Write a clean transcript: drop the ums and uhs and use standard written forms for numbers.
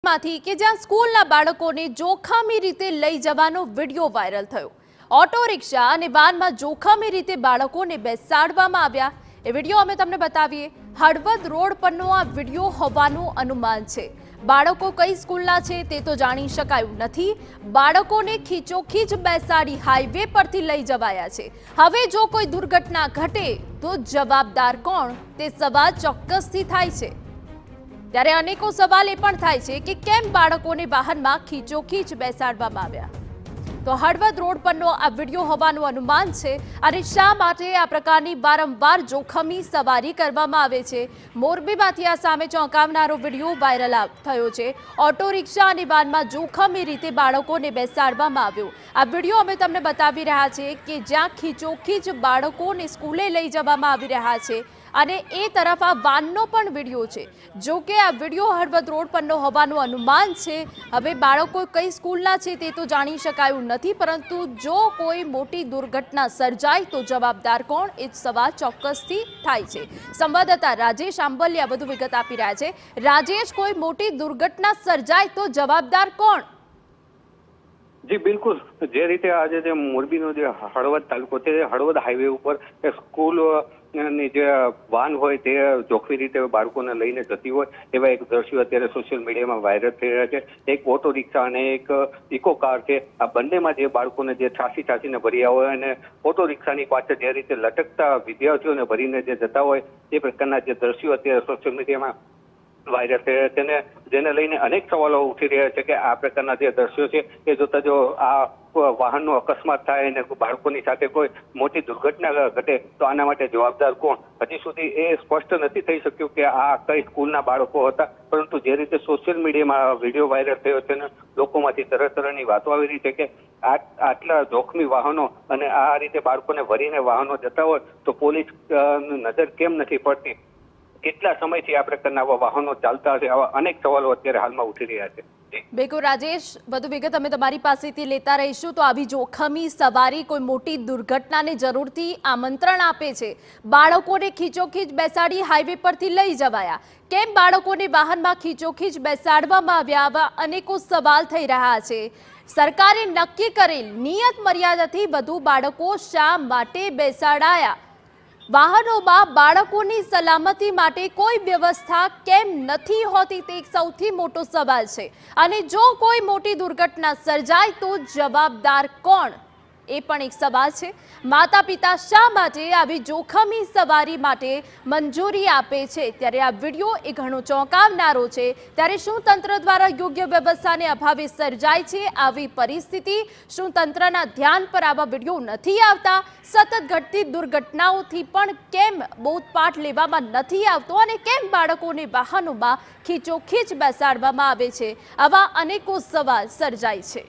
માંથી કે જ્યાં સ્કૂલના બાળકોને જોખમી રીતે લઈ જવાનો વિડિયો વાયરલ થયો। ઓટો રિક્ષા અને વાનમાં જોખમી રીતે બાળકોને બેસાડવામાં આવ્યા। એ વિડિયો અમે તમને બતાવીએ। હળવદ રોડ પરનો આ વિડિયો હોવાનું અનુમાન છે। બાળકો કઈ સ્કૂલના છે તે તો જાણી શકાયું નથી। બાળકોને ખીચોખીચ બેસાડી હાઈવે પરથી લઈ જવાયા છે। હવે જો કોઈ દુર્ઘટના ઘટે તો જવાબદાર કોણ તે સવાલ ચોક્કસથી થાય છે। ત્યારે અનેકો સવાલ એ પણ થાય છે કે કેમ બાળકોને વાહનમાં ખીચોખીચ બેસાડવામાં આવ્યા। તો હળવદ રોડ પરનો આ વિડિયો હોવાનું અનુમાન છે અને શા માટે આ પ્રકારની વારંવાર જોખમી સવારી કરવામાં આવે છે। મોરબીમાંથી આ સામે ચોંકાવનારો વિડિયો વાયરલ થયો છે। ઓટો રિક્ષા અને વાનમાં જોખમી રીતે બાળકોને બેસાડવામાં આવ્યો। આ વિડિયો અમે તમને બતાવી રહ્યા છીએ કે જ્યાં ખીચોખીચ બાળકોને સ્કૂલે લઈ જવામાં આવી રહ્યા છે અને એ તરફ આ વાનનો પણ વિડિયો છે। જો કે આ વિડિયો હળવદ રોડ પરનો હોવાનું અનુમાન છે। હવે બાળકો કઈ સ્કૂલના છે તે તો જાણી શકાયું નથી, પરંતુ જો કોઈ મોટી દુર્ઘટના સર્જાય તો જવાબદાર કોણ એ સવાલ ચોક્કસથી થાય છે। સંવાદદાતા રાજેશ આંબલિયા વધુ વિગત આપી રહ્યા છે। રાજેશ, કોઈ મોટી દુર્ઘટના સર્જાય તો જવાબદાર કોણ? જી બિલકુલ, જે રીતે આજે જે મોરબીનો જે હળવદ તાલુકો છે, હળવદ હાઈવે ઉપર સ્કૂલ ની જે વાન હોય તે જોખમી રીતે બાળકોને લઈને જતી હોય એવા એક દ્રશ્યો અત્યારે સોશિયલ મીડિયામાં વાયરલ થઈ રહ્યા છે। એક ઓટો રિક્ષા અને એક ઇકો કાર છે, આ બંનેમાં જે બાળકોને જે ઠાસીને ભર્યા હોય અને ઓટો રિક્ષાની પાછળ જે રીતે લટકતા વિદ્યાર્થીઓને ભરીને જે જતા હોય એ પ્રકારના જે દ્રશ્યો અત્યારે સોશિયલ મીડિયામાં વાયરલ થયા છે, જેને લઈને અનેક સવાલો ઉઠી રહ્યા છે કે આ પ્રકારના જે દ્રશ્યો છે એ જોતા જો આ વાહનનો અકસ્માત થાય અને બાળકોની સાથે કોઈ મોટી દુર્ઘટના ઘટે તો આના માટે જવાબદાર કોણ? હજી સુધી એ સ્પષ્ટ નથી થઈ શક્યું કે આ કઈ સ્કૂલના બાળકો હતા, પરંતુ જે રીતે સોશિયલ મીડિયામાં વિડીયો વાયરલ થયો છે ને લોકોમાંથી તરતરની વાતો આવી રહી છે કે આટલા જોખમી વાહનો અને આ રીતે બાળકોને ભરીને વાહનો જતા હોય તો પોલીસ નજર કેમ નથી પડતી? કેટલા સમયથી આ પ્રકારના વાહનો ચાલતા હશે? આવા અનેક સવાલો અત્યારે હાલમાં ઉઠી રહ્યા છે। બિલકુલ રાજેશ, વધુ વિગત અમે તમારી પાસેથી લેતા રહીશું। તો આવી જોખમી સવારી કોઈ મોટી દુર્ઘટનાને જરૂરથી આમંત્રણ આપે છે। બાળકોને ખીચોખીચ બેસાડી હાઈવે પરથી લઈ જવાયા, કેમ બાળકોને વાહનમાં ખીચોખીચ બેસાડવામાં આવ્યા? આવા અનેકો સવાલ થઈ રહ્યા છે। સરકારે નક્કી કરેલ નિયત મર્યાદાથી વધુ બાળકો શા માટે બેસાડાયા? વાહનોમાં બાળકોની સલામતી માટે કોઈ વ્યવસ્થા કેમ નથી હોતી તે એક સૌથી મોટો સવાલ છે। અને જો કોઈ મોટી દુર્ઘટના સર્જાય તો જવાબદાર કોણ એ પણ એક સવાલ છે। માતા પિતા શા માટે આવી જોખમી સવારી માટે મંજૂરી આપે છે? ત્યારે આ વિડીયો એ ઘણો ચોંકાવનારો છે। ત્યારે શું તંત્ર દ્વારા યોગ્ય વ્યવસ્થાને અભાવે સર્જાય છે આવી પરિસ્થિતિ? શું તંત્રના ધ્યાન પર આવા વિડીયો નથી આવતા? સતત ઘટતી દુર્ઘટનાઓથી પણ કેમ બોધપાઠ લેવામાં નથી આવતો? અને કેમ બાળકોને વાહનોમાં ખીચોખીચ બેસાડવામાં આવે છે? આવા અનેકો સવાલ સર્જાય છે।